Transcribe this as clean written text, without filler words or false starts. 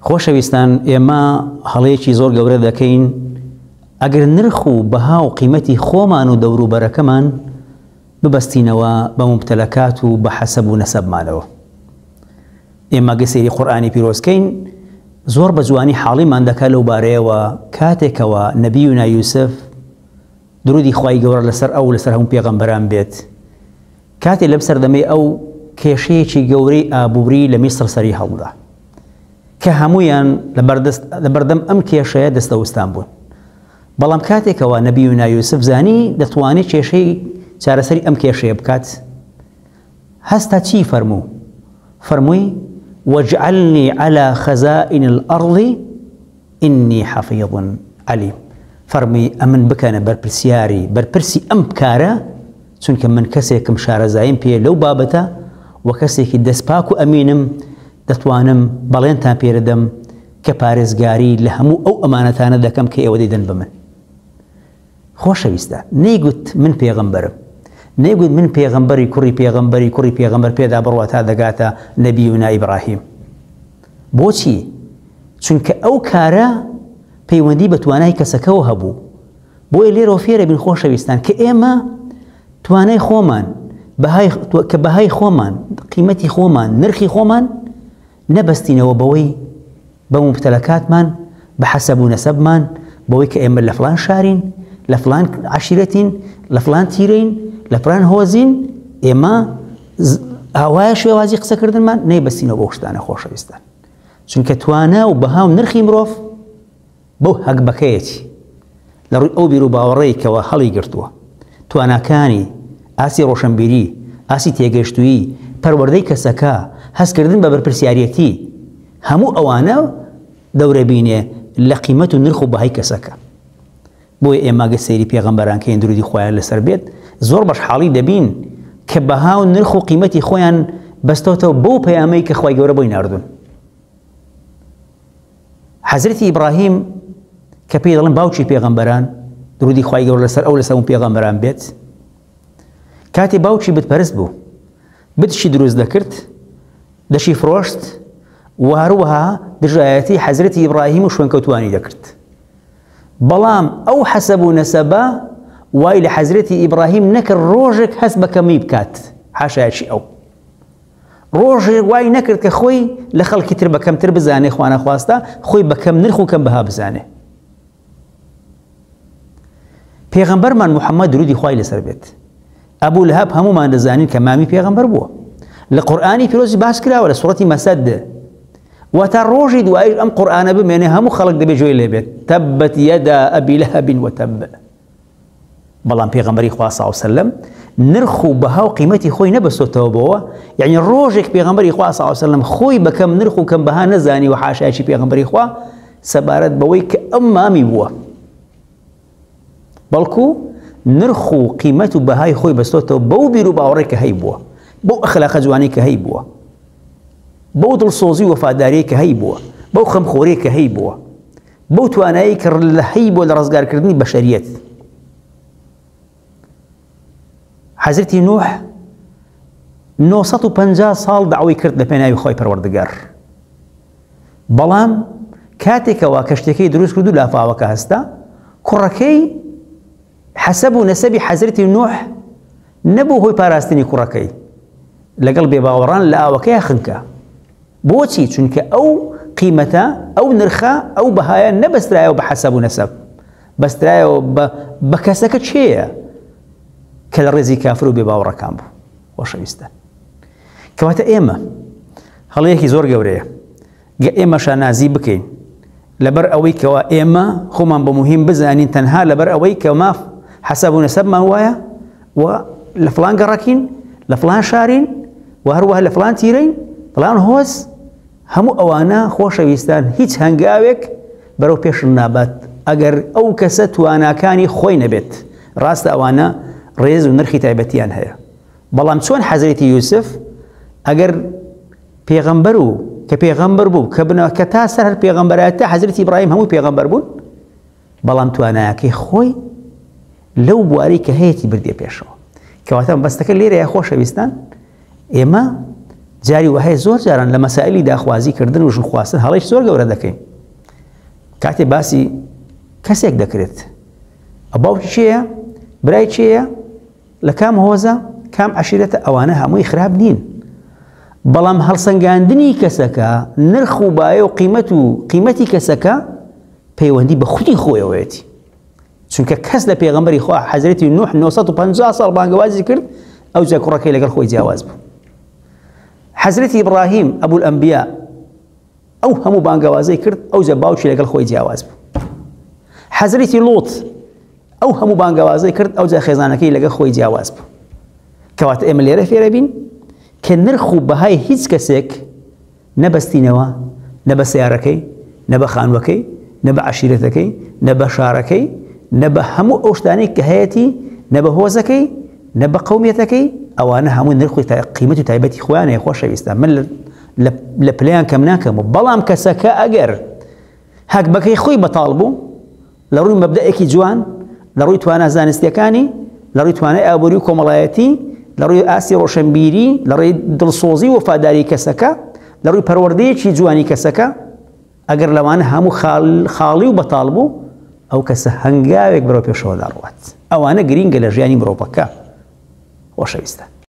خۆشەویستان ئێمە هەڵەیەکی زۆر گەورە دەکەین ئەگەر نرخ و بەها و قیمەتی خۆمان و دەوروبەرەکەمان ببەستینەوە بە مبتەلەکات و بە حەسەب و نەسەبمانەوە. ئێمە گەسێری قورئانی پیرۆزکەین زۆر بە جوانی حاڵیمان دەکات لەو بارەیەوە کاتێکەوە نەبیونا یوسف درودی خوای گەورە لەسەر ئەو لەسەر هەموو پێغەمبەران بێت کاتێ لەم سەردەمەی ئەو کێشەیەکی گەورەی ئابووری لە میسر سەری هەڵدا کە هەمویان لەبەردەم ئەم کێشەیە دەستەوەستان بوون. بەڵام کاتێکەوە نەبیونا یوسف زانی دەتوانێت کێشەی چارەسەری ئەم کێشەیە بکات هەستا چی فەرمووی واجعلني على خزائن الأرض إني حفيظ عليم. فرمي أمن بكنا برپرسي أم بكارا چونکە من کەسێکم شارەزاییم پێ لەو بابەتە و کەسێکی دەستپاک و ئەمینم دەتوانم بەڵێنتان پێدەم کە پارێزگاری لە هەموو ئەو ئەمانەتانە دەکەم کە ئێوە دەیدەن بە من. خۆشەویستە نەیگوت من پێغەمبەرم، نەیگوت من پێغەمبەری کوڕی پێغەمبەر پێدا بڕوا تا دەگاتە نەبیونا ئیبراهیم. بۆچی؟ چونکە ئەو کارە پەیوەندی بە توانای کەسەکەەوە هەبوو. بۆیە لێرەوە فێرە بین خۆشەویستان کە ئێمە توانای خۆمان کە بەهای خۆمان قیمەتی خۆمان نرخی خۆمان نەبەستینەوە بەوەی بە مبتەلەکاتمان بە حەسەب و نەسەبمان بەوەی کە ئێمە لە فڵان شارین لە فڵان عەشیرەتین لە فڵان تیرەین لە فڵان هۆزین ئێمە ئاوایە شێوازی قسەکردنمان نەیبەستینەوە بەو شتانە خۆشەویستان. چونکە توانە و بەها و نرخی مرۆڤ بەو هەکبەکەیەتی لە ڕووی ئەو بیر و باوەڕەیەکەوە هەڵی گرتووە. تواناکانی ئاسی ڕۆشنبیری، ئاسی تێگەشتووی، پەروەردەی کەسەکە، هەستکردن بە بەرپرسیارەتی هەموو ئەوانە دەورەبینێ لە قیمەت و نرخ و بەهای کەسەکە. بۆیە ئێمە گە سەیری پێغەمبەران کەین درودی خۆیان لەسەر بێت زۆر بەشحاڵی دەبین کە بەها و نرخ و قیمەتی خۆیان بەستەوتەوە بەو پەیامەی کە خوای گەورە بۆی ناردوون. حەزرەتی ئیبراهیم کە پێی دەڵێن باوکی پێغەمبەران درودی خوای گەورە لەسەر ئەو لەسەر پێغەمبەران بێت کاتێ باوکی بتپەرست بوو بتشی دروست دەکرد دەشی فرۆشت و هەروەها دژایەتی حەزرەتی ئیبراهیم و شوێنکەوتوانی دەکرد. بەڵام ئەو حەسەب و نەسەبە وای لە حەزرەتی ئیبراهیم نەکرد ڕۆژێک هەست بە کەمی بکات حاشایەکی ئەو ڕۆژێک وای نەکرد کە خۆی لە خەڵکی تر بە کەمتر بزانێ خوا نەخواستە خۆی بە کەم نرخ و کەم بەها بزانێ. پێغەمبەرمان موحەممەد درودی خوای لەسەر بێت ئەبوو لەهەب هەمومان دەزانین کە مامی پێغەمبەر بووە لە قورئانی پیرۆزی باس کراوە لە سوڕەتی مەسەد و تا ڕۆژی دوایش ئەم قورئانە بمێنێ هەموو خەڵک دەبێت جوێی لێ بێت تەبەت یەدا ئەبی لەهەب وتەب. بەڵام پێغەمبەری خوا صلی الله علیه وسلم نرخ و بەها و قیمەتی خۆی نەبەستۆتەوە بەوە یعنی ڕۆژێک پێغەمبەری خوا صلی الله علیه وسلم خۆی بە کەم نرخ و کەم بەها نەزانی و حاشایەکی پێغەمبەری خوا سەبارەت بەوەی کە ئەم مامی بووە بەڵکو نرخ و قیمەت و بەهای خۆی بەستۆتەوە بەو بیر و باوەڕێ کە هەی بووە بەو ئەخلاقە جوانەی کە هەی بووە بەو دڵسۆزی و وەفاداریی کە هەی بووە بەو خەمخۆریی کە هەی بووە بەو توانایی کە لە هەی بووە لە ڕزگارکردنی بەشەریەت. حەزرەتی نوح 950 ساڵ داوای کرد لە پێناوی خۆی پەروەردگار بەڵام کاتێکەوە کەشتەکەی دروست کرد و لافاوەکە هەستا کوڕەکەی حەسەب و نەسەبی حەزرەتی نوح نەبوو هۆی پاراستنی کوڕەکەی لەگەڵ بێباوەڕان لە ئاوەکەی خنکە. بۆچی؟ چونکە ئەو قیمەتە ئەو نرخە ئەو بەهایە نەبەسترایەوە بە حەسەب و نەسەب بەسترایەوە بە کەسەکە چێیە کە لە ڕێزی کافر و بێباوەڕەکان بوو. خۆشەویستە کەواتە ئێمە هەڵەیەکی زۆر گەورەیە گە ئێمە شانازی بکەین لەبەر ئەوەی کەوا ئێمە خۆمان بە مهم بزانین تەنها لەبەر ئەوەی کە ما حەسەب و نەسەبمان وایە و لە فڵان گەڕەکین لە فڵان شارین و هەروەها لە فڵان تیرەین فڵان هۆز هەموو ئەوانە خۆشەویستان هیچ هەنگاوێک بەرەو پێشن نابات ئەگەر ئەو کەسە تواناکانی خۆی نەبێت. ڕاستە ئەوانە ڕێز و نرخی تایبەتیان هەیە بەڵام چۆن حەزرەتی یوسف ئەگەر پێغەمبەر و کە پێغەمبەر بوو کە تا سەر هەر پێغەمبەرایەتە حەزرەتی ئیبراهیم هەمووی پێغەمبەر بوون بەڵام توانایەکەی خۆی لەو بوارەی کە هەیەی بردێ پێشەوە. کەواتە بەستەکە لێرەیە خۆشەویستان ئێمە جاری وهەیە زۆر جاران لە مەسائلی داخوازی کردن و ژن خواستن هەڵەیش زۆر گەورە دەکەین کاتێ باسی کەسێک دەکرێت ئەباوکی چییە برای چییە لە کام هۆزە کام عەشیرەتە ئەوانە هەمووی خراپ نین بەڵام هەڵسەنگاندنی کەسەکە نرخ و بایە و قیمەتی کەسەکە پەیوەندی بە خودی خۆیەوەیەتی چونکە کەس لە پێغەمبەری خوا حەزرەتی نوح 950 ساڵ بانگەوازی کرد ئەو جا کوڕەکەی لەگەڵ خۆی جیاواز بوو حەزرەتی ئیبراهیم ئەبول ئەنبیا ئەو هەموو بانگەوازەی کرد ئەو جا باوکی لەگەڵ خۆی جیاواز بوو حەزرەتی لوط ئەو هەموو بانگەوازەی کرد ئەو جا خێزانەکەی لەگەڵ خۆی جیاواز بوو کەواتە ئێمە لێرە فێرە بین کە نرخ و بەهای هیچ کەسێک نەبەستینەوە نە بە سیارەکەی نە بە خانووەکەی نە بە عەشیرەتەکەی نە بە شارەکەی نە بە هەموو ئەو شتانەی کە هەیەی نە بە هۆزەکەی نە بە قەومیەتەکەی ئەوانە هەموو نرخی قیمەت و تایبەتی خۆیانەیە خۆشەویستە من لە پلەیان کەم ناکەم و بەڵام کەسەکە ئەگەر هەک بەکەی خۆی بەتاڵ بوو لە ڕووی مەبدەئێکی جوان لە ڕووی توانە زانستیەکانی لە ڕووی توانای ئابووری و کۆمەڵایەتی لە ڕووی ئاسی ڕۆشنبیری لە ڕووی دڵسۆزی و وەفاداری کەسەکە لە ڕووی پەروەردەیەکی جوانی کەسەکە ئەگەر لەوانە هەموو خاڵی و بەتاڵ بوو ئەو کەسە هەنگاوێک بەرەو پێشەوە داڕوات ئەوانە گرینگە لە ژیانی مرۆڤەکە خۆشەویستە